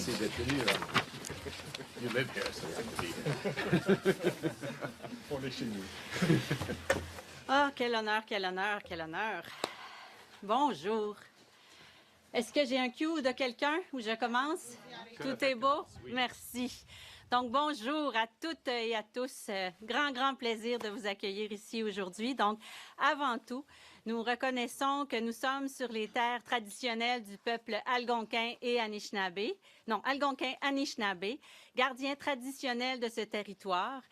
Merci d'être venu. You live here, so it's good to be here. On est chez nous. Ah, quel honneur, quel honneur, quel honneur. Bonjour. Est-ce que j'ai un cue de quelqu'un où je commence? Tout est beau? Oui. Merci. Donc, bonjour à toutes et à tous. Grand plaisir de vous accueillir ici aujourd'hui. Donc, avant tout, nous reconnaissons que nous sommes sur les terres traditionnelles du peuple algonquin et Anishinaabe. Non, algonquin-Anishinaabe, gardien traditionnel de ce territoire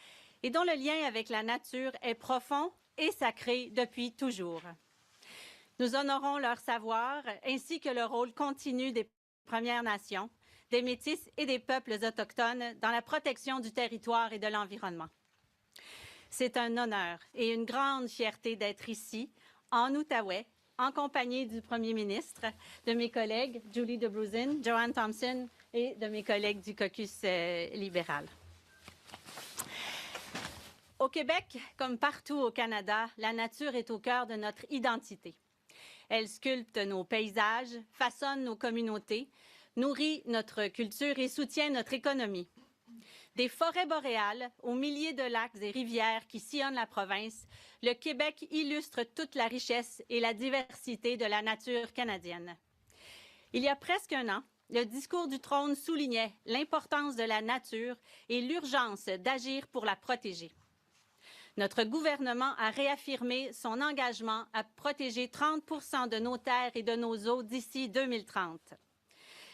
et dont le lien avec la nature est profond et sacré depuis toujours. Nous honorons leur savoir ainsi que le rôle continu des Premières Nations, des Métis et des peuples autochtones dans la protection du territoire et de l'environnement. C'est un honneur et une grande fierté d'être ici, en Outaouais, en compagnie du Premier ministre, de mes collègues Julie DeBrusin, Joanne Thompson et de mes collègues du caucus libéral. Au Québec, comme partout au Canada, la nature est au cœur de notre identité. Elle sculpte nos paysages, façonne nos communautés, nourrit notre culture et soutient notre économie. Des forêts boréales aux milliers de lacs et rivières qui sillonnent la province, le Québec illustre toute la richesse et la diversité de la nature canadienne. Il y a presque un an, le discours du trône soulignait l'importance de la nature et l'urgence d'agir pour la protéger. Notre gouvernement a réaffirmé son engagement à protéger 30 % de nos terres et de nos eaux d'ici 2030.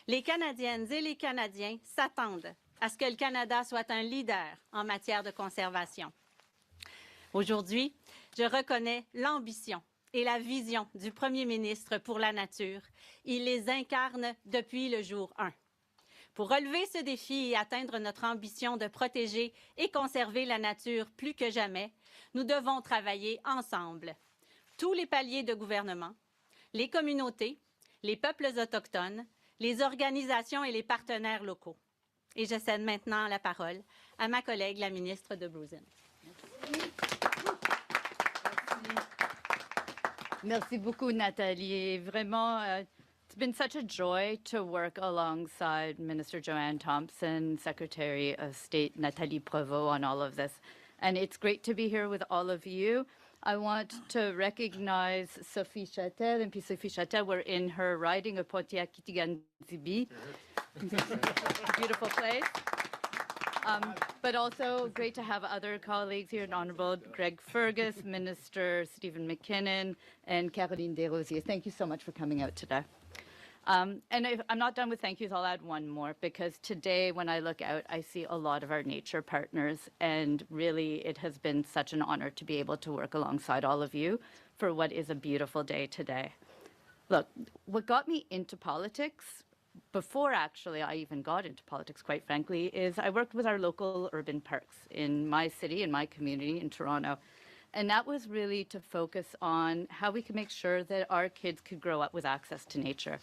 Les Canadiennes et les Canadiens s'attendent à ce que le Canada soit un leader en matière de conservation. Aujourd'hui, je reconnais l'ambition et la vision du Premier ministre pour la nature. Il les incarne depuis le jour 1. Pour relever ce défi et atteindre notre ambition de protéger et conserver la nature plus que jamais, nous devons travailler ensemble. Tous les paliers de gouvernement, les communautés, les peuples autochtones, les organisations et les partenaires locaux. Et je cède maintenant la parole à ma collègue, la ministre DeBrusin. Merci beaucoup, Nathalie. Vraiment, it's been such a joy to work alongside Minister Joanne Thompson, Secretary of State Nathalie Prevost on all of this. And it's great to be here with all of you. I want to recognize Sophie Chatel, and Sophie Chatel, we're in her riding of Pontiac-Kitigan-Zibi. Beautiful place. But also great to have other colleagues here, Honorable Greg Fergus, Minister Stephen McKinnon, and Caroline Desrosiers. Thank you so much for coming out today. And if I'm not done with thank yous, I'll add one more, because today when I look out, I see a lot of our nature partners, and really it has been such an honor to be able to work alongside all of you for what is a beautiful day today. Look, what got me into politics, before actually I even got into politics, quite frankly, is I worked with our local urban parks in my city, in my community in Toronto. And that was really to focus on how we could make sure that our kids could grow up with access to nature.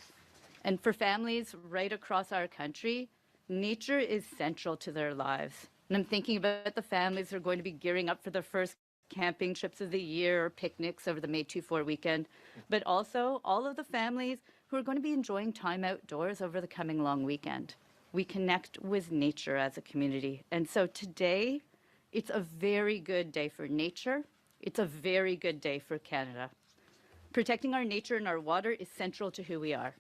And for families right across our country, nature is central to their lives. And I'm thinking about the families who are going to be gearing up for their first camping trips of the year or picnics over the May 2-4 weekend, but also all of the families who are going to be enjoying time outdoors over the coming long weekend. We connect with nature as a community. And so today, it's a very good day for nature. It's a very good day for Canada. Protecting our nature and our water is central to who we are.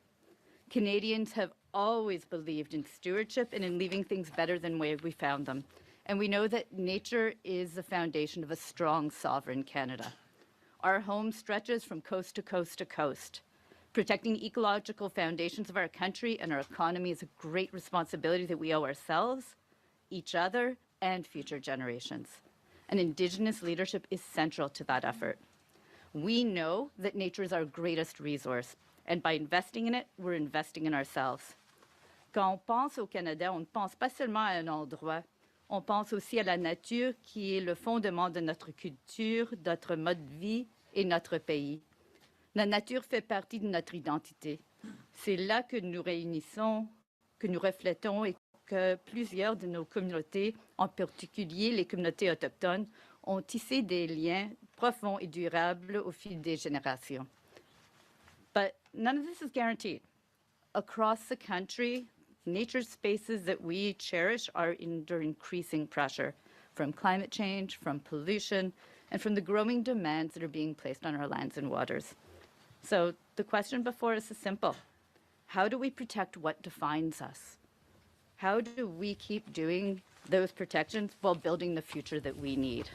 Canadians have always believed in stewardship and in leaving things better than way we found them. And we know that nature is the foundation of a strong, sovereign Canada. Our home stretches from coast to coast to coast. Protecting the ecological foundations of our country and our economy is a great responsibility that we owe ourselves, each other, and future generations. And Indigenous leadership is central to that effort. We know that nature is our greatest resource, and by investing in it, we're investing in ourselves. Quand on pense au Canada, on ne pense pas seulement à un endroit, on pense aussi à la nature qui est le fondement de notre culture, notre mode de vie et notre pays. La nature fait partie de notre identité. C'est là que nous réunissons, que nous reflétons et que plusieurs de nos communautés, en particulier les communautés autochtones, ont tissé des liens profonds et durables au fil des générations. But none of this is guaranteed. Across the country, Nature's spaces that we cherish are under increasing pressure from climate change, from pollution, and from the growing demands that are being placed on our lands and waters. So the question before us is simple. How do we protect what defines us? How do we keep doing those protections while building the future that we need?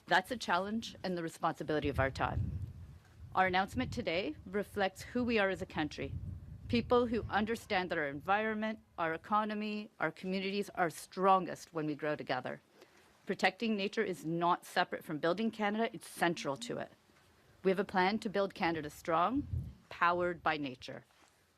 That's a challenge and the responsibility of our time. Our announcement today reflects who we are as a country, people who understand that our environment, our economy, our communities are strongest when we grow together. Protecting nature is not separate from building Canada, it's central to it. We have a plan to build Canada strong, powered by nature.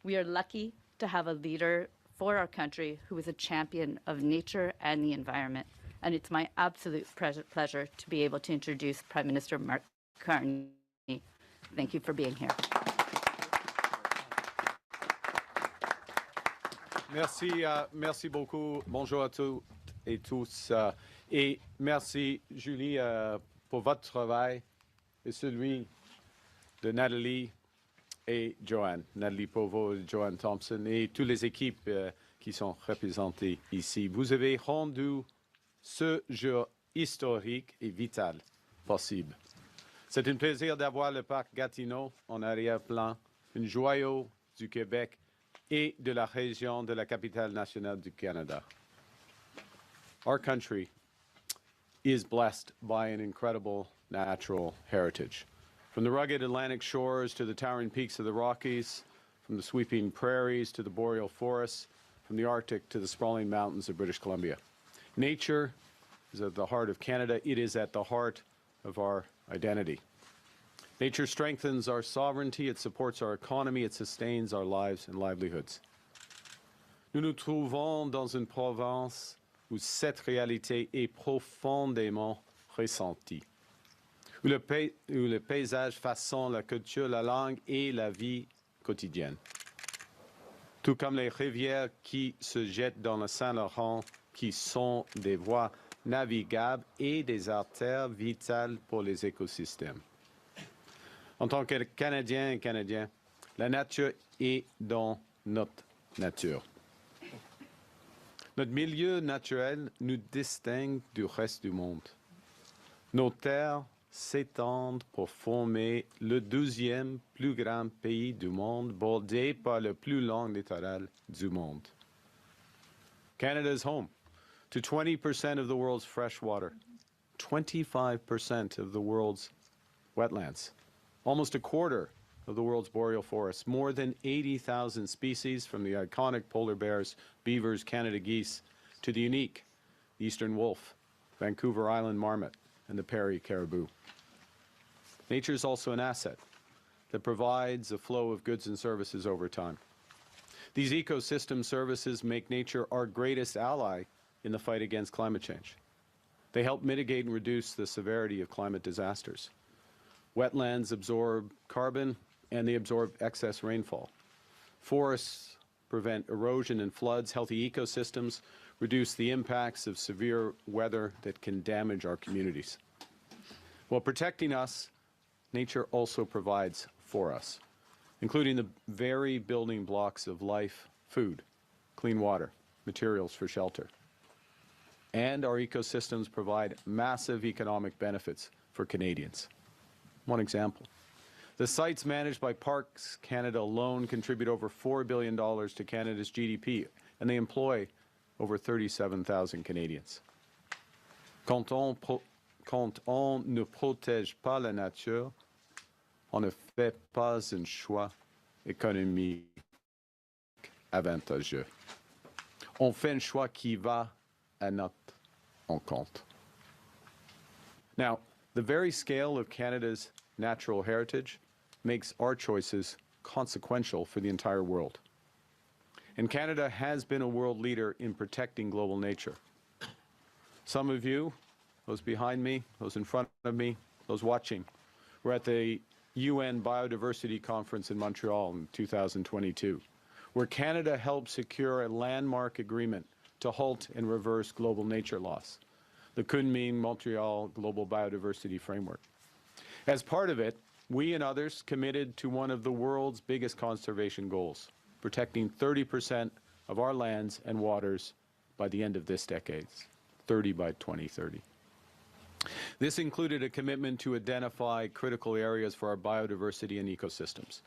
We are lucky to have a leader for our country who is a champion of nature and the environment. And it's my absolute pleasure to be able to introduce Prime Minister Mark Carney. Thank you for being here. Merci beaucoup. Bonjour à toutes et tous. Et merci, Julie, pour votre travail et celui de Nathalie et Joanne. Nathalie Provost et Joanne Thompson et toutes les équipes qui sont représentées ici. Vous avez rendu ce jour historique et vital possible. C'est un plaisir d'avoir le parc Gatineau en arrière-plan, un joyau du Québec et de la région de la capitale nationale du Canada. Our country is blessed by an incredible natural heritage. From the rugged Atlantic shores to the towering peaks of the Rockies, from the sweeping prairies to the boreal forests, from the Arctic to the sprawling mountains of British Columbia. Nature is at the heart of Canada. It is at the heart of our identity. Nature strengthens our sovereignty, it supports our economy, it sustains our lives and livelihoods. Nous nous trouvons dans une province où cette réalité est profondément ressentie, où le paysage façonne la culture, la langue et la vie quotidienne. Tout comme les rivières qui se jettent dans le Saint-Laurent, qui sont des voies navigables et des artères vitales pour les écosystèmes. En tant que Canadiens et Canadiens, la nature est dans notre nature. Notre milieu naturel nous distingue du reste du monde. Nos terres s'étendent pour former le 12e plus grand pays du monde, bordé par le plus long littoral du monde. Canada is home to 20% of the world's fresh water, 25% of the world's wetlands, almost a quarter of the world's boreal forests, more than 80,000 species from the iconic polar bears, beavers, Canada geese, to the unique eastern wolf, Vancouver Island marmot, and the Prairie caribou. Nature is also an asset that provides a flow of goods and services over time. These ecosystem services make nature our greatest ally in the fight against climate change. They help mitigate and reduce the severity of climate disasters. Wetlands absorb carbon and they absorb excess rainfall. Forests prevent erosion and floods. Healthy ecosystems reduce the impacts of severe weather that can damage our communities. While protecting us, nature also provides for us, including the very building blocks of life, food, clean water, materials for shelter. And our ecosystems provide massive economic benefits for Canadians. One example, the sites managed by Parks Canada alone contribute over $4 billion to Canada's GDP, and they employ over 37,000 Canadians. Quand on ne protège pas la nature, on ne fait pas un choix économique avantageux. On fait un choix qui va à notre encontre. Now, the very scale of Canada's natural heritage makes our choices consequential for the entire world. And Canada has been a world leader in protecting global nature. Some of you, those behind me, those in front of me, those watching, were at the UN Biodiversity Conference in Montreal in 2022, where Canada helped secure a landmark agreement to halt and reverse global nature loss, the Kunming-Montreal Global Biodiversity Framework. As part of it, we and others committed to one of the world's biggest conservation goals, protecting 30% of our lands and waters by the end of this decade, 30 by 2030. This included a commitment to identify critical areas for our biodiversity and ecosystems,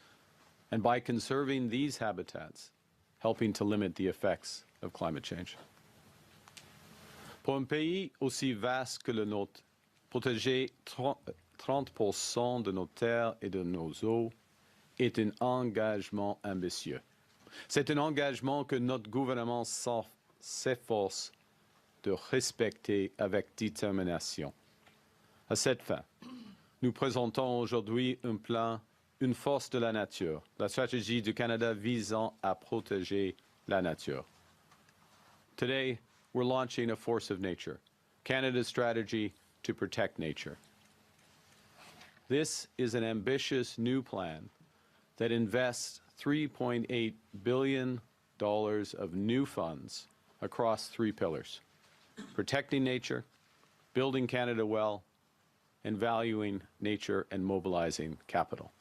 and by conserving these habitats, helping to limit the effects of climate change. Pour un pays aussi vaste que le nôtre, protéger 30% de nos terres et de nos eaux est un engagement ambitieux. C'est un engagement que notre gouvernement s'efforce de respecter avec détermination. À cette fin, nous présentons aujourd'hui un plan, une force de la nature, la stratégie du Canada visant à protéger la nature. Today, we're launching a force of nature, Canada's strategy to protect nature. This is an ambitious new plan that invests $3.8 billion of new funds across three pillars: protecting nature, building Canada well, and valuing nature and mobilizing capital.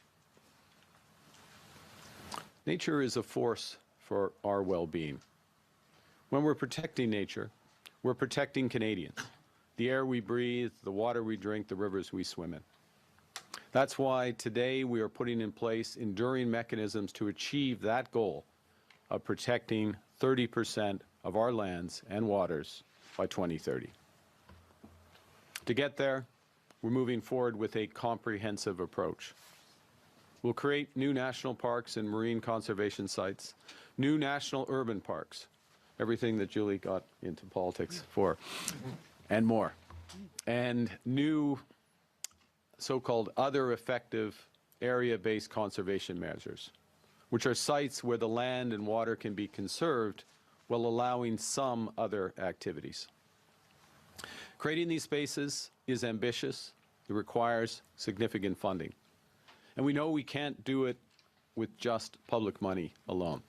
Nature is a force for our well-being. When we're protecting nature, we're protecting Canadians, the air we breathe, the water we drink, the rivers we swim in. That's why today we are putting in place enduring mechanisms to achieve that goal of protecting 30% of our lands and waters by 2030. To get there, we're moving forward with a comprehensive approach. We'll create new national parks and marine conservation sites, new national urban parks, everything that Julie got into politics for, and more, and new so-called other effective area-based conservation measures, which are sites where the land and water can be conserved while allowing some other activities. Creating these spaces is ambitious. It requires significant funding. And we know we can't do it with just public money alone.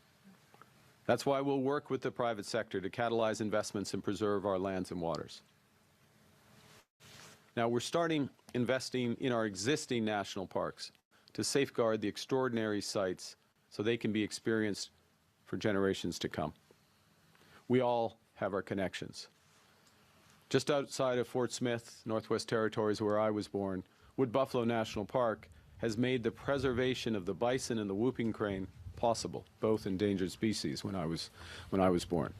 That's why we'll work with the private sector to catalyze investments and preserve our lands and waters. Now, we're starting investing in our existing national parks to safeguard the extraordinary sites so they can be experienced for generations to come. We all have our connections. Just outside of Fort Smith, Northwest Territories, where I was born, Wood Buffalo National Park has made the preservation of the bison and the whooping crane possible, both endangered species when I was born.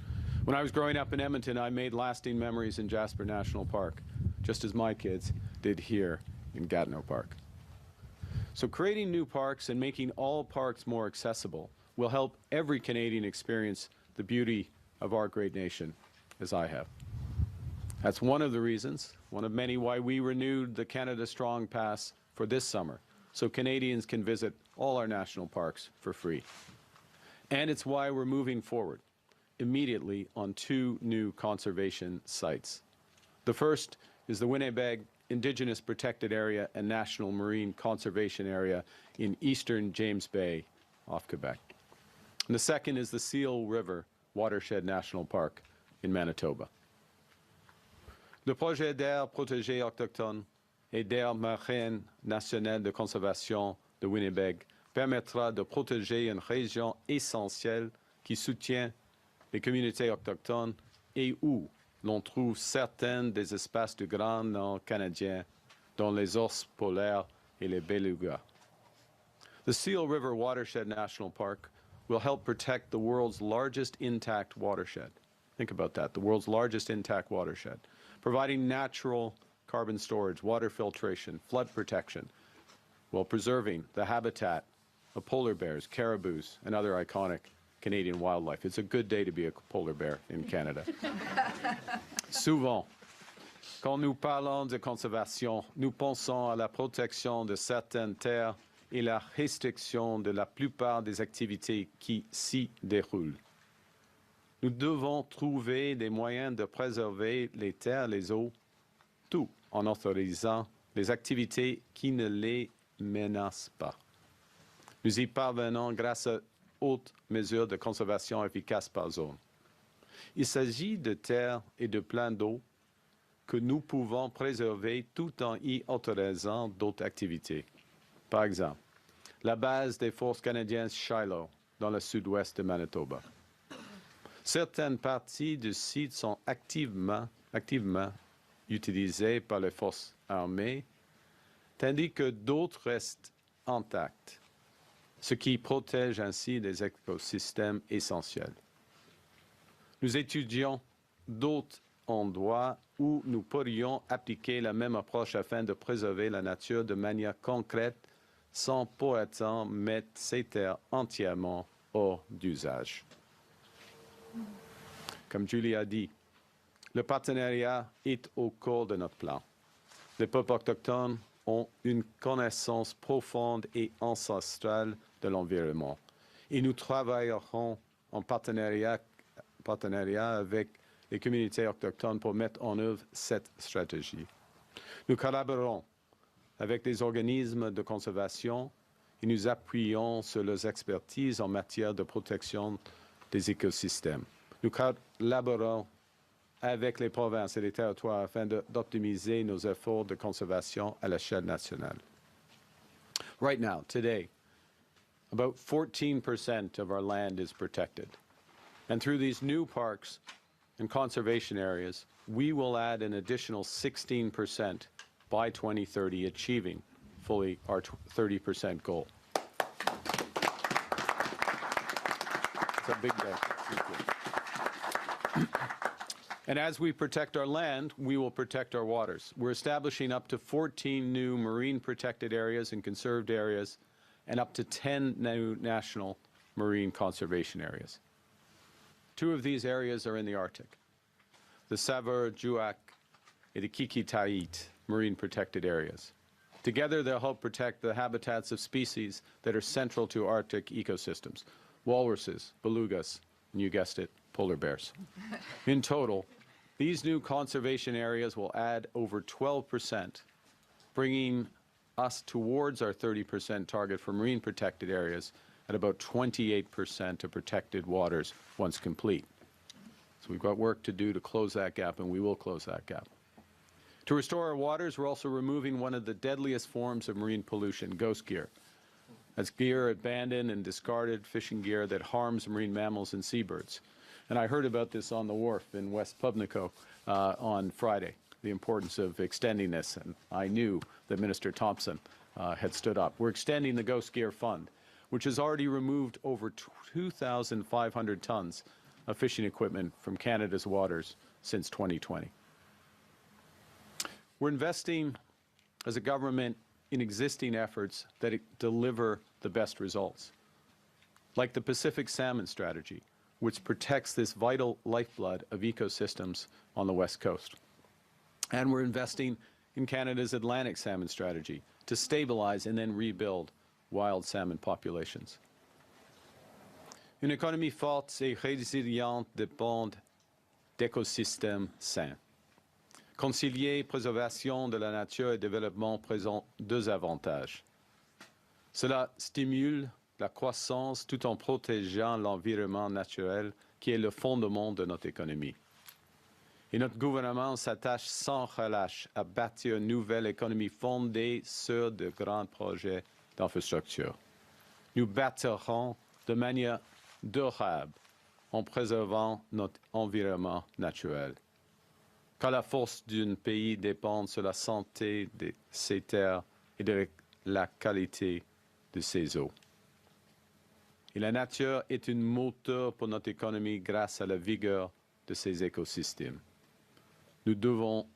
When I was growing up in Edmonton, I made lasting memories in Jasper National Park, just as my kids did here in Gatineau Park. So creating new parks and making all parks more accessible will help every Canadian experience the beauty of our great nation, as I have. That's one of the reasons, one of many, why we renewed the Canada Strong Pass for this summer, so Canadians can visit all our national parks for free. And it's why we're moving forward immediately on two new conservation sites. The first is the Winnipeg Indigenous Protected Area and National Marine Conservation Area in eastern James Bay off Quebec. And the second is the Seal River Watershed National Park in Manitoba. Le projet d'aire protégée autochtone et d'aire marine nationale de conservation de Winnipeg permettra de protéger une région essentielle qui soutient les communautés autochtones et où l'on trouve certains des espaces de grands nord canadiens, dont les ours polaires et les belugas. The Seal River Watershed National Park will help protect the world's largest intact watershed. Think about that, the world's largest intact watershed, providing natural carbon storage, water filtration, flood protection, while preserving the habitat of polar bears, caribous, and other iconic Canadian wildlife. It's a good day to be a polar bear in Canada. Souvent, quand nous parlons de conservation, nous pensons à la protection de certaines terres et la restriction de la plupart des activités qui s'y déroulent. Nous devons trouver des moyens de préserver les terres, les eaux, tout en autorisant les activités qui ne les menacent pas. Nous y parvenons grâce à hautes mesures de conservation efficaces par zone. Il s'agit de terres et de plans d'eau que nous pouvons préserver tout en y autorisant d'autres activités. Par exemple, la base des forces canadiennes Shiloh dans le sud-ouest de Manitoba. Certaines parties du site sont activement utilisées par les forces armées, tandis que d'autres restent intactes, ce qui protège ainsi des écosystèmes essentiels. Nous étudions d'autres endroits où nous pourrions appliquer la même approche afin de préserver la nature de manière concrète sans pour autant mettre ces terres entièrement hors d'usage. Comme Julie a dit, le partenariat est au cœur de notre plan. Les peuples autochtones ont une connaissance profonde et ancestrale de l'environnement. Et nous travaillerons en partenariat avec les communautés autochtones pour mettre en œuvre cette stratégie. Nous collaborons avec des organismes de conservation et nous appuyons sur leurs expertises en matière de protection des écosystèmes. Nous collaborons avec les provinces et les territoires afin d'optimiser nos efforts de conservation à l'échelle nationale. Right now, today, about 14% of our land is protected. And through these new parks and conservation areas, we will add an additional 16% by 2030, achieving fully our 30% goal. It's a big day. And as we protect our land, we will protect our waters. We're establishing up to 14 new marine protected areas and conserved areas, and up to 10 new national marine conservation areas. 2 of these areas are in the Arctic. The Saveur-Juak and the Kikitait marine protected areas. Together, they'll help protect the habitats of species that are central to Arctic ecosystems: walruses, belugas, and you guessed it, polar bears. In total, these new conservation areas will add over 12%, bringing us towards our 30% target for marine protected areas at about 28% of protected waters once complete. So we've got work to do to close that gap, and we will close that gap. To restore our waters, we're also removing one of the deadliest forms of marine pollution, ghost gear. That's gear, abandoned and discarded fishing gear that harms marine mammals and seabirds. And I heard about this on the wharf in West Pubnico on Friday, the importance of extending this, and I knew that Minister Thompson had stood up. We're extending the Ghost Gear Fund, which has already removed over 2,500 tons of fishing equipment from Canada's waters since 2020. We're investing as a government in existing efforts that deliver the best results, like the Pacific Salmon Strategy, which protects this vital lifeblood of ecosystems on the West Coast. And we're investing in Canada's Atlantic Salmon Strategy to stabilize and then rebuild wild salmon populations. Une économie forte et résiliente dépend d'écosystèmes sains. Concilier préservation de la nature et développement présente 2 avantages. Cela stimule la croissance tout en protégeant l'environnement naturel qui est le fondement de notre économie. Et notre gouvernement s'attache sans relâche à bâtir une nouvelle économie fondée sur de grands projets d'infrastructure. Nous bâtirons de manière durable en préservant notre environnement naturel. Car la force d'un pays dépend de la santé de ses terres et de la qualité de ses eaux. Et la nature est un moteur pour notre économie grâce à la vigueur de ses écosystèmes. Nous devons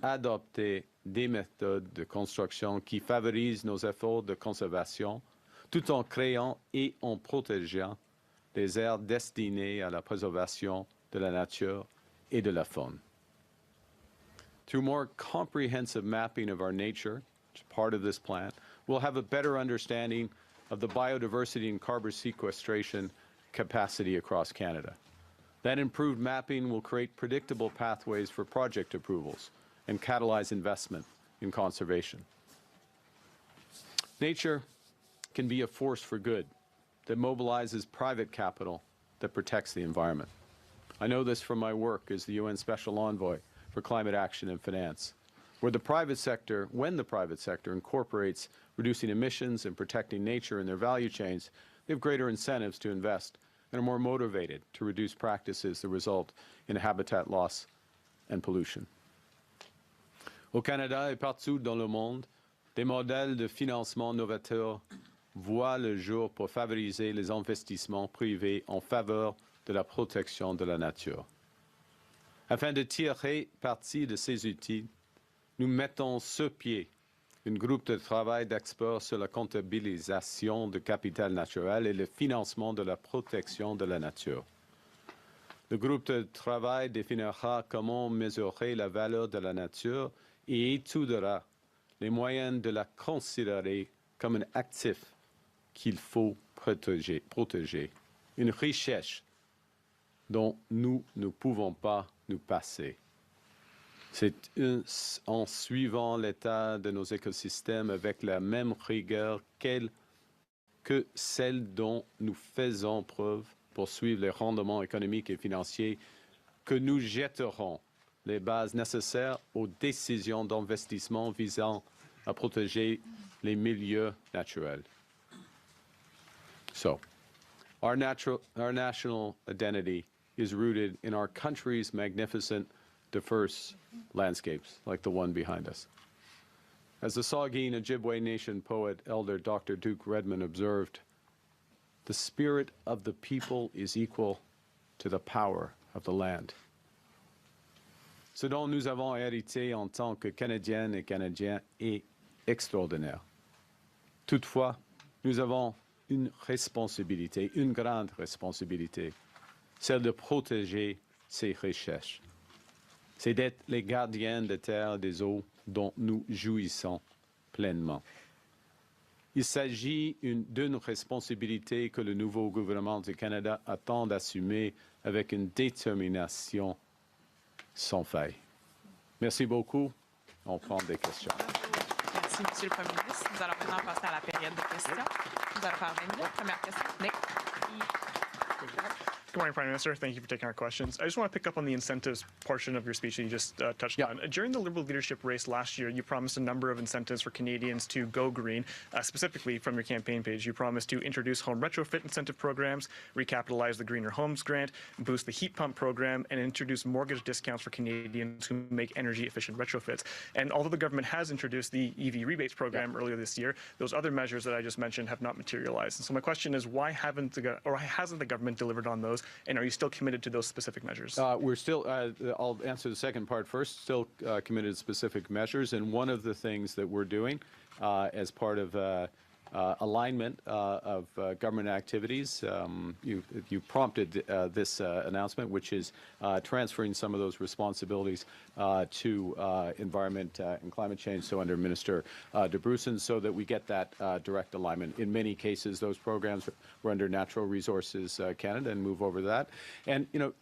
adopter des méthodes de construction qui favorisent nos efforts de conservation tout en créant et en protégeant des aires destinées à la préservation de la nature et de la faune. Through more comprehensive mapping of our nature, which is part of this plan, we'll have a better understanding of the biodiversity and carbon sequestration capacity across Canada. That improved mapping will create predictable pathways for project approvals and catalyze investment in conservation. Nature can be a force for good that mobilizes private capital that protects the environment. I know this from my work as the UN Special Envoy for Climate Action and Finance, when the private sector incorporates reducing emissions and protecting nature in their value chains, they have greater incentives to invest and are more motivated to reduce practices that result in habitat loss and pollution. Au Canada et partout dans le monde, des modèles de financement novateurs voient le jour pour favoriser les investissements privés en faveur de la protection de la nature. Afin de tirer parti de ces outils, nous mettons sur pied un groupe de travail d'experts sur la comptabilisation du capital naturel et le financement de la protection de la nature. Le groupe de travail définira comment mesurer la valeur de la nature et étudiera les moyens de la considérer comme un actif qu'il faut protéger, une richesse dont nous ne pouvons pas nous passer. C'est en suivant l'état de nos écosystèmes avec la même rigueur que celle dont nous faisons preuve pour suivre les rendements économiques et financiers que nous jetterons les bases nécessaires aux décisions d'investissement visant à protéger les milieux naturels. So, our national identity is rooted in our country's magnificent, diverse landscapes like the one behind us. As the Saugeen Ojibwe Nation poet, Elder Dr. Duke Redman observed, the spirit of the people is equal to the power of the land. Ce dont nous avons hérité en tant que Canadiennes et Canadiens est extraordinaire. Toutefois, nous avons une responsabilité, une grande responsabilité, celle de protéger ces richesses. C'est d'être les gardiens des terres et des eaux dont nous jouissons pleinement. Il s'agit d'une responsabilité que le nouveau gouvernement du Canada attend d'assumer avec une détermination sans faille. Merci beaucoup. On prend des questions. Merci, Monsieur le Premier ministre. Nous allons maintenant passer à la période de questions. Nous allons faire 20 minutes. Première question. Nick. Good morning, Prime Minister. Thank you for taking our questions. I just want to pick up on the incentives portion of your speech that you just touched on. During the Liberal leadership race last year, you promised a number of incentives for Canadians to go green. Specifically, from your campaign page, you promised to introduce home retrofit incentive programs, recapitalize the Greener Homes Grant, boost the heat pump program, and introduce mortgage discounts for Canadians who make energy-efficient retrofits. And although the government has introduced the EV rebates program earlier this year, those other measures that I just mentioned have not materialized. And so my question is, why hasn't the government delivered on those? And are you still committed to those specific measures? We're still, I'll answer the second part first, still committed to specific measures. And one of the things that we're doing as part of alignment of government activities, you prompted this announcement, which is transferring some of those responsibilities to environment and climate change, so under Minister DeBrusen, so that we get that direct alignment. In many cases, those programs were under Natural Resources Canada and move over that. And, you know,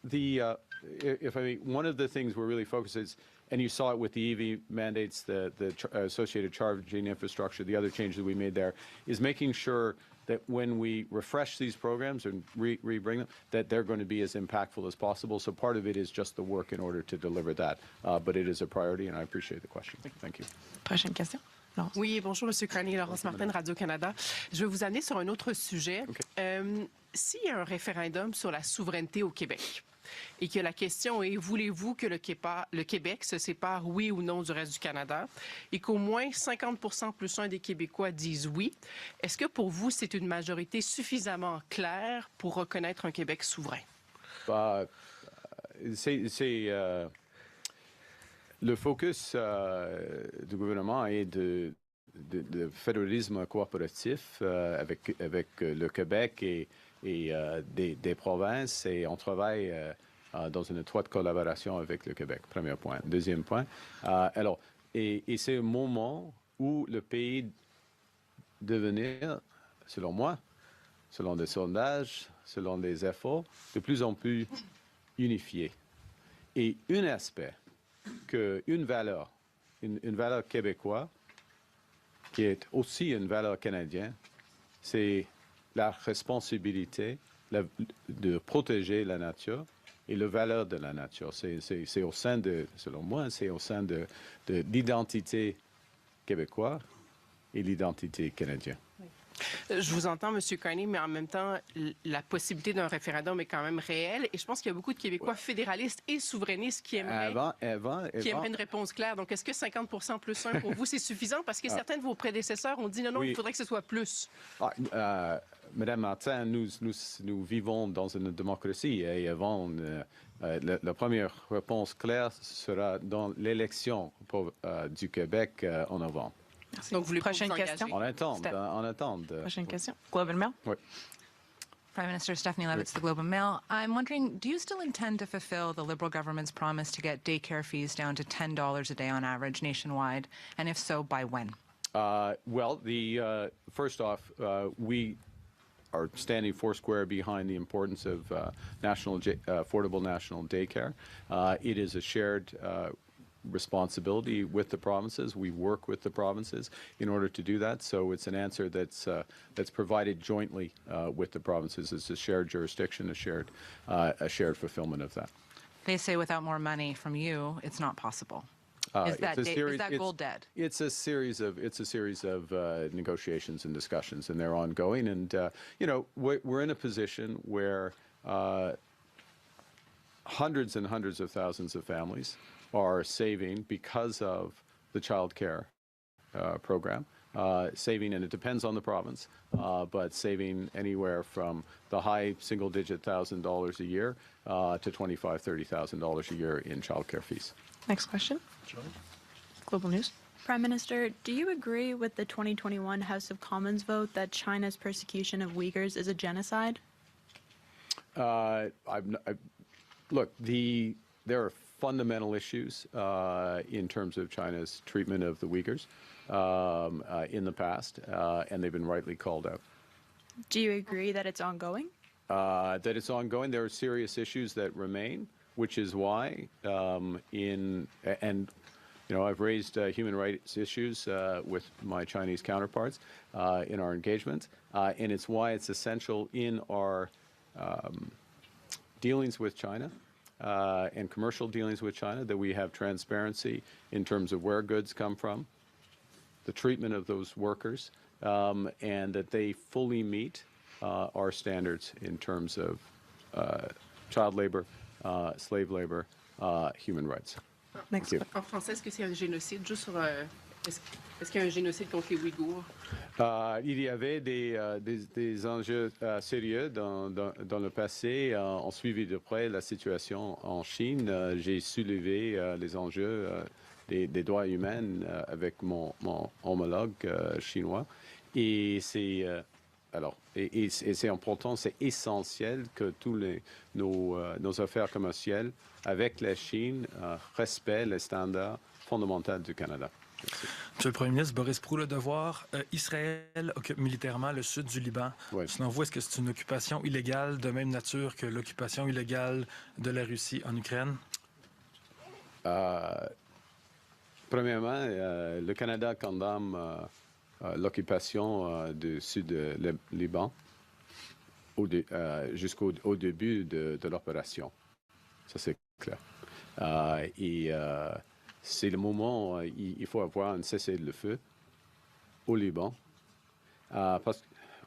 one of the things we're really focused is, and you saw it with the EV mandates, the associated charging infrastructure, the other changes we made there, is making sure that when we refresh these programs and rebring them, that they're going to be as impactful as possible. So part of it is just the work in order to deliver that. But it is a priority, and I appreciate the question. Thank you. Prochaine question. Oui, bonjour, M. Carney, Laurence Martin, Radio-Canada. Je vais vous amener sur un autre sujet. Okay. S'il y a un référendum sur la souveraineté au Québec, et que la question est, voulez-vous que le Québec se sépare, oui ou non, du reste du Canada, et qu'au moins 50% plus un des Québécois disent oui, est-ce que pour vous, c'est une majorité suffisamment claire pour reconnaître un Québec souverain? Le focus du gouvernement est de fédéralisme coopératif avec le Québec et des provinces, et on travaille dans une étroite collaboration avec le Québec, premier point. Deuxième point, et c'est un moment où le pays devenir, selon moi, selon des sondages, selon des efforts, de plus en plus unifié. Et un aspect, une valeur québécoise, qui est aussi une valeur canadienne, c'est la responsabilité de protéger la nature et la valeur de la nature. C'est au sein de, selon moi, c'est au sein de l'identité québécoise et l'identité canadienne. Oui. Je vous entends, M. Carney, mais en même temps, la possibilité d'un référendum est quand même réelle. Et je pense qu'il y a beaucoup de Québécois fédéralistes et souverainistes qui aimeraient une réponse claire. Donc, est-ce que 50 plus 1 pour vous, c'est suffisant? Parce que certains de vos prédécesseurs ont dit non, il faudrait que ce soit plus. Madame Martin, nous vivons dans une démocratie et avant, la première réponse claire sera dans l'élection du Québec en novembre. Merci. Donc, vous voulez Prochaine question. On attend. Prochaine question. Globe and Mail. Oui. Prime Minister Stephanie Levitz, The Globe and Mail. I'm wondering, do you still intend to fulfill the Liberal government's promise to get daycare fees down to $10 a day on average nationwide? And if so, by when? Well, first off, we are standing foursquare behind the importance of affordable national daycare. It is a shared responsibility with the provinces. We work with the provinces in order to do that. So it's an answer that's provided jointly with the provinces. It's a shared jurisdiction, a shared fulfillment of that. They say without more money from you, it's not possible. Is that goal dead? It's a series of negotiations and discussions, and they're ongoing. And we're in a position where hundreds and hundreds of thousands of families are saving because of the child care program. Saving, and it depends on the province, but saving anywhere from the high single-digit $1,000s a year to $25,000, $30,000 a year in child care fees. Next question. Global News. Prime Minister, do you agree with the 2021 House of Commons vote that China's persecution of Uyghurs is a genocide? Look, there are fundamental issues in terms of China's treatment of the Uyghurs in the past, and they've been rightly called out. Do you agree that it's ongoing? That it's ongoing. There are serious issues that remain, which is why I've raised human rights issues with my Chinese counterparts in our engagement, and it's why it's essential in our dealings with China and commercial dealings with China that we have transparency in terms of where goods come from, the treatment of those workers, and that they fully meet our standards in terms of child labor, slave labor, human rights. Next. En français, est-ce que c'est un génocide juste sur est-ce qu'il y a un génocide contre les Ouïghours? Il y avait des enjeux sérieux dans le passé. On suivi de près la situation en Chine. J'ai soulevé les enjeux des droits humains avec mon homologue chinois. Et c'est c'est important, c'est essentiel que tous nos affaires commerciales avec la Chine respectent les standards fondamentaux du Canada. Merci. Monsieur le Premier ministre, Boris Proulx, Le Devoir, Israël occupe militairement le sud du Liban. Oui. Selon vous, est-ce que c'est une occupation illégale de même nature que l'occupation illégale de la Russie en Ukraine? Premièrement, le Canada condamne l'occupation du sud du Liban jusqu'au début de l'opération. Ça, c'est clair. C'est le moment où il faut avoir un cessez-le-feu au Liban,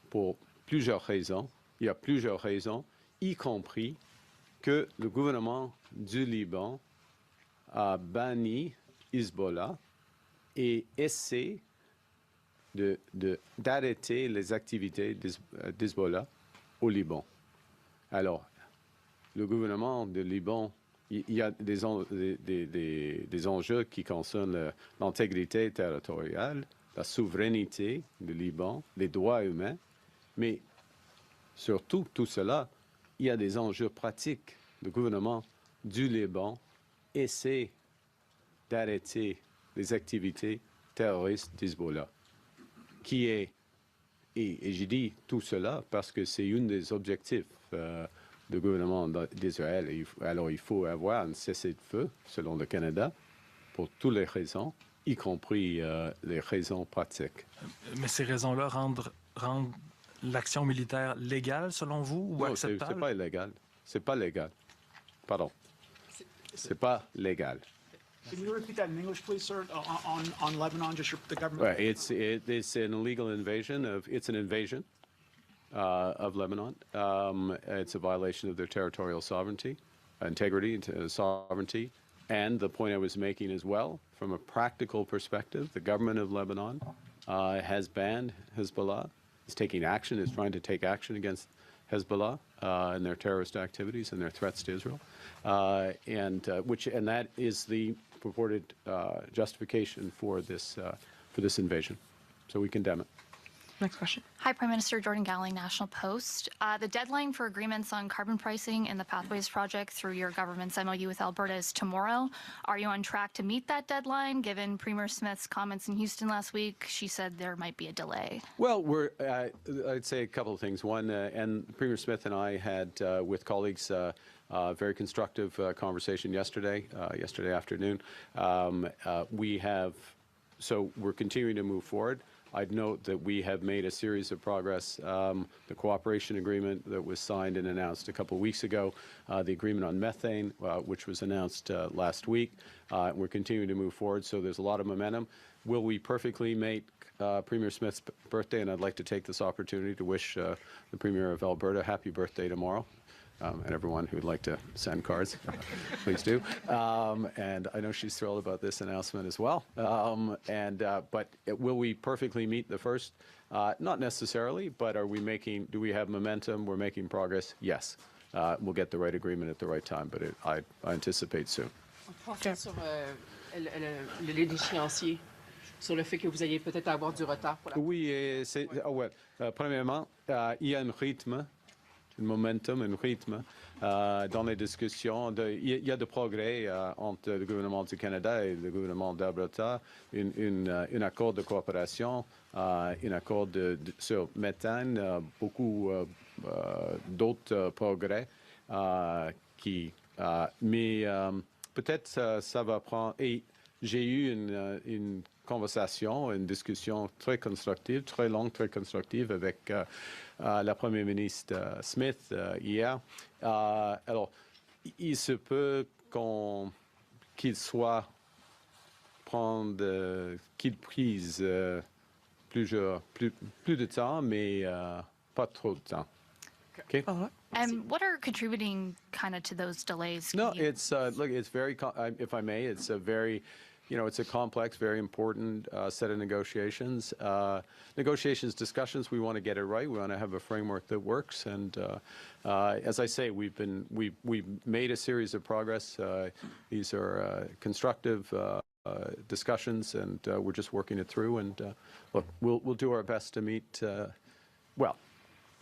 pour plusieurs raisons. Il y a plusieurs raisons, y compris que le gouvernement du Liban a banni Hezbollah et essaie d'arrêter les activités d'Hezbollah au Liban. Alors, le gouvernement du Liban, il y a des enjeux qui concernent l'intégrité territoriale, la souveraineté du Liban, les droits humains, mais surtout tout cela, il y a des enjeux pratiques. Le gouvernement du Liban essaie d'arrêter les activités terroristes d'Hezbollah, qui est, et j'ai dit tout cela parce que c'est un des objectifs du gouvernement d'Israël. Alors il faut avoir un cessez-le-feu, selon le Canada, pour toutes les raisons, y compris les raisons pratiques. Mais ces raisons-là rendent l'action militaire légale, selon vous, ou acceptable? C'est pas illégal. C'est pas légal. Pardon. C'est pas légal. Can you repeat that in English, please, sir, on Lebanon, just the government? Well, it's an illegal invasion it's an invasion of Lebanon. It's a violation of their territorial sovereignty, integrity, sovereignty. And the point I was making as well, from a practical perspective, the government of Lebanon has banned Hezbollah. It's taking action. It's trying to take action against Hezbollah and their terrorist activities and their threats to Israel, and that is the purported justification for this invasion. So we condemn it. Next question. Hi, Prime Minister. Jordan Gowling, National Post. The deadline for agreements on carbon pricing in the Pathways Project through your government's MOU with Alberta is tomorrow. Are you on track to meet that deadline? Given Premier Smith's comments in Houston last week, she said there might be a delay. Well, I'd say a couple of things. One, and Premier Smith and I had, with colleagues, a very constructive conversation yesterday afternoon. So we're continuing to move forward. I'd note that we have made a series of progress. The cooperation agreement that was signed and announced a couple of weeks ago, the agreement on methane, which was announced last week. We're continuing to move forward, so there's a lot of momentum. Will we perfectly make Premier Smith's birthday? And I'd like to take this opportunity to wish the Premier of Alberta happy birthday tomorrow. And everyone who would like to send cards, please do. And I know she's thrilled about this announcement as well. But will we perfectly meet the first? Not necessarily, but do we have momentum? We're making progress? Yes. We'll get the right agreement at the right time, but I anticipate soon. Sur l'échéancier, sur le fait que vous alliez peut-être avoir du retard pour la... Oui, premièrement, il y a un rythme. Un momentum, un rythme dans les discussions. Il y a de progrès entre le gouvernement du Canada et le gouvernement d'Alberta, un accord de coopération, un accord sur méthane, beaucoup d'autres progrès mais peut-être ça va prendre. Et j'ai eu une conversation, une discussion très constructive, très longue, très constructive avec la Première ministre Smith hier. Alors, il se peut qu'il prise plus de temps, mais pas trop de temps. Okay. And what are contributing kind of to those delays? No, it's it's very. If I may, it's a very. It's a complex, very important set of negotiations. Discussions, we want to get it right. We want to have a framework that works. And as I say, we've made a series of progress. These are constructive discussions, and we're just working it through. And look, we'll do our best to meet. Well,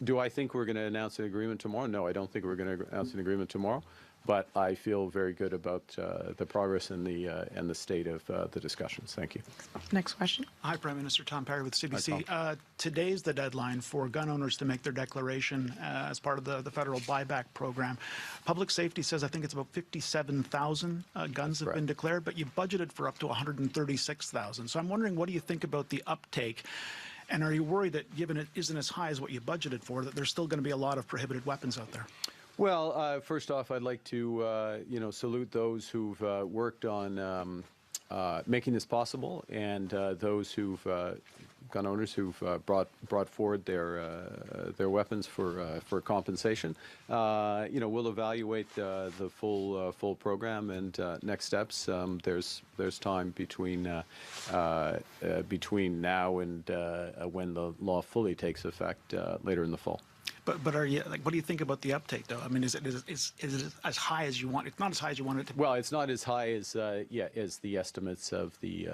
do I think we're going to announce an agreement tomorrow? No, I don't think we're going to announce an agreement tomorrow. But I feel very good about the progress and the state of the discussions. Thank you. Next question. Hi, Prime Minister. Tom Perry with CBC. Today's the deadline for gun owners to make their declaration as part of the federal buyback program. Public safety says I think it's about 57,000 guns have been declared, but you budgeted for up to 136,000. So I'm wondering, what do you think about the uptake? And are you worried that, given it isn't as high as what you budgeted for, that there's still going to be a lot of prohibited weapons out there? Well, first off, I'd like to salute those who've worked on making this possible, and those gun owners who've brought forward their weapons for compensation. We'll evaluate the full program and next steps. There's time between now and when the law fully takes effect later in the fall. But are you what do you think about the uptake, though? I mean, is it as high as you want? It's not as high as you want it to be. Well, it's not as high as as the estimates of the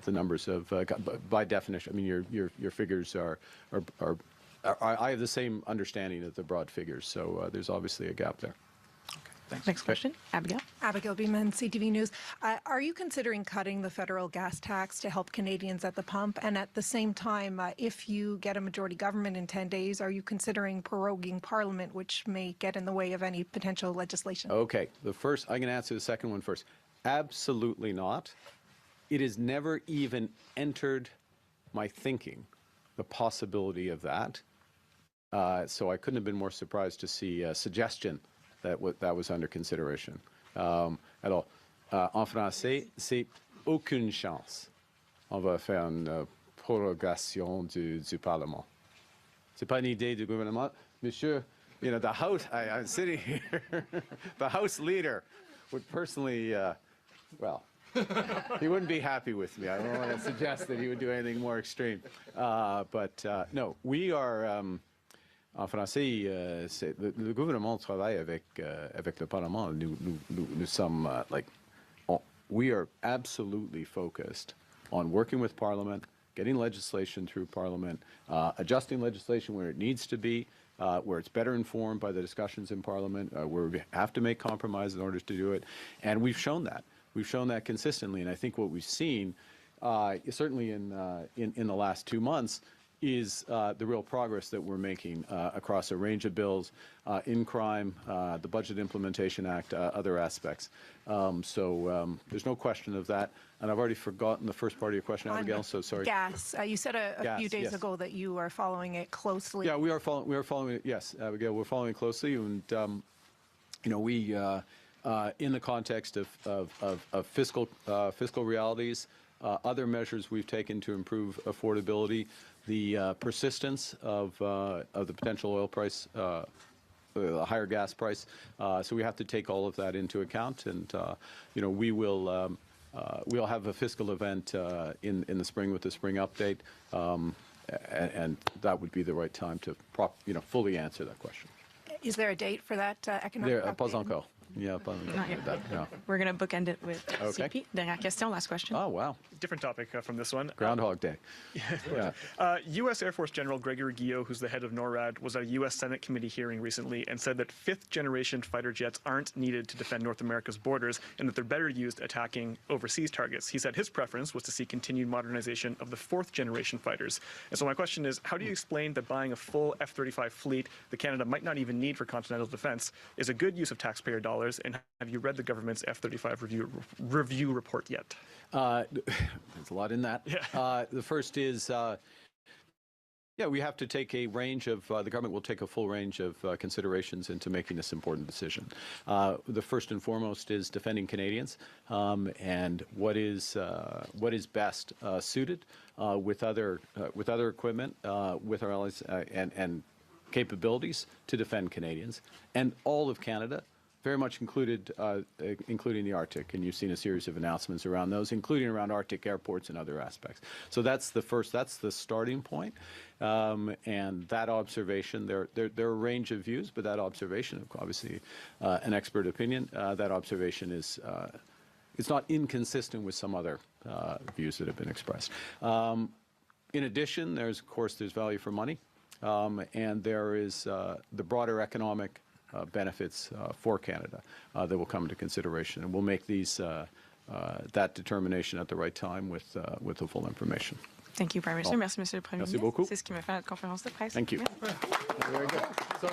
numbers of by definition. I mean, your figures are I have the same understanding of the broad figures, so there's obviously a gap there. Thanks. Next question, Abigail. Abigail Beeman, CTV News. Are you considering cutting the federal gas tax to help Canadians at the pump? And at the same time, if you get a majority government in 10 days, are you considering proroguing Parliament, which may get in the way of any potential legislation? Okay. I'm going to answer the second one first. Absolutely not. It has never even entered my thinking, the possibility of that. So I couldn't have been more surprised to see a suggestion that was under consideration at all. en français, c'est aucune chance. On va faire une prorogation du Parlement. C'est pas une idée du gouvernement. Monsieur, you know, the House, I'm sitting here, the House leader would personally, well, he wouldn't be happy with me. I don't want to suggest that he would do anything more extreme. But no, we are, en français, le gouvernement travaille avec le Parlement. Nous sommes, we are absolutely focused on working with Parliament, getting legislation through Parliament, adjusting legislation where it needs to be, where it's better informed by the discussions in Parliament, where we have to make compromise in order to do it. And we've shown that. We've shown that consistently. And I think what we've seen, certainly in the last 2 months, is the real progress that we're making across a range of bills in crime, the Budget Implementation Act, other aspects. So there's no question of that. And I've already forgotten the first part of your question, Abigail, so sorry. Gas. You said a few days ago that you are following it closely. Yeah, we are following it, yes, Abigail, we're following it closely. And, you know, we, in the context of fiscal realities, other measures we've taken to improve affordability, the persistence of the potential oil price, the higher gas price. So we have to take all of that into account, and you know, we will we'll have a fiscal event in the spring with the spring update, and that would be the right time to fully answer that question. Is there a date for that economic update? Pas encore. Yeah, no. We're going to bookend it with CP. Dernière question, last question. Oh, wow. Different topic from this one. Groundhog Day. Yeah. U.S. Air Force General Gregory Guillot, who's the head of NORAD, was at a U.S. Senate committee hearing recently and said that fifth-generation fighter jets aren't needed to defend North America's borders and that they're better used attacking overseas targets. He said his preference was to see continued modernization of the fourth-generation fighters. And so my question is, how do you explain that buying a full F-35 fleet that Canada might not even need for continental defense is a good use of taxpayer dollars? And have you read the government's F-35 review report yet? There's a lot in that. Yeah. The first is, yeah, we have to take a range of, the government will take a full range of considerations into making this important decision. The first and foremost is defending Canadians and what is best suited with other equipment, with our allies and capabilities to defend Canadians and all of Canada. Very much including the Arctic, and you've seen a series of announcements around those, including around Arctic airports and other aspects. So that's the first, that's the starting point. And that observation, there are a range of views, but that observation, obviously an expert opinion, that observation is, it's not inconsistent with some other views that have been expressed. In addition, there's value for money, and there is the broader economic benefits for Canada that will come into consideration, and we'll make these that determination at the right time with the full information. Thank you, Prime Minister. Merci, Monsieur le Premier Merci ministre. beaucoup. C'est ce qui me fait notre conférence de presse. Thank you. Very good. So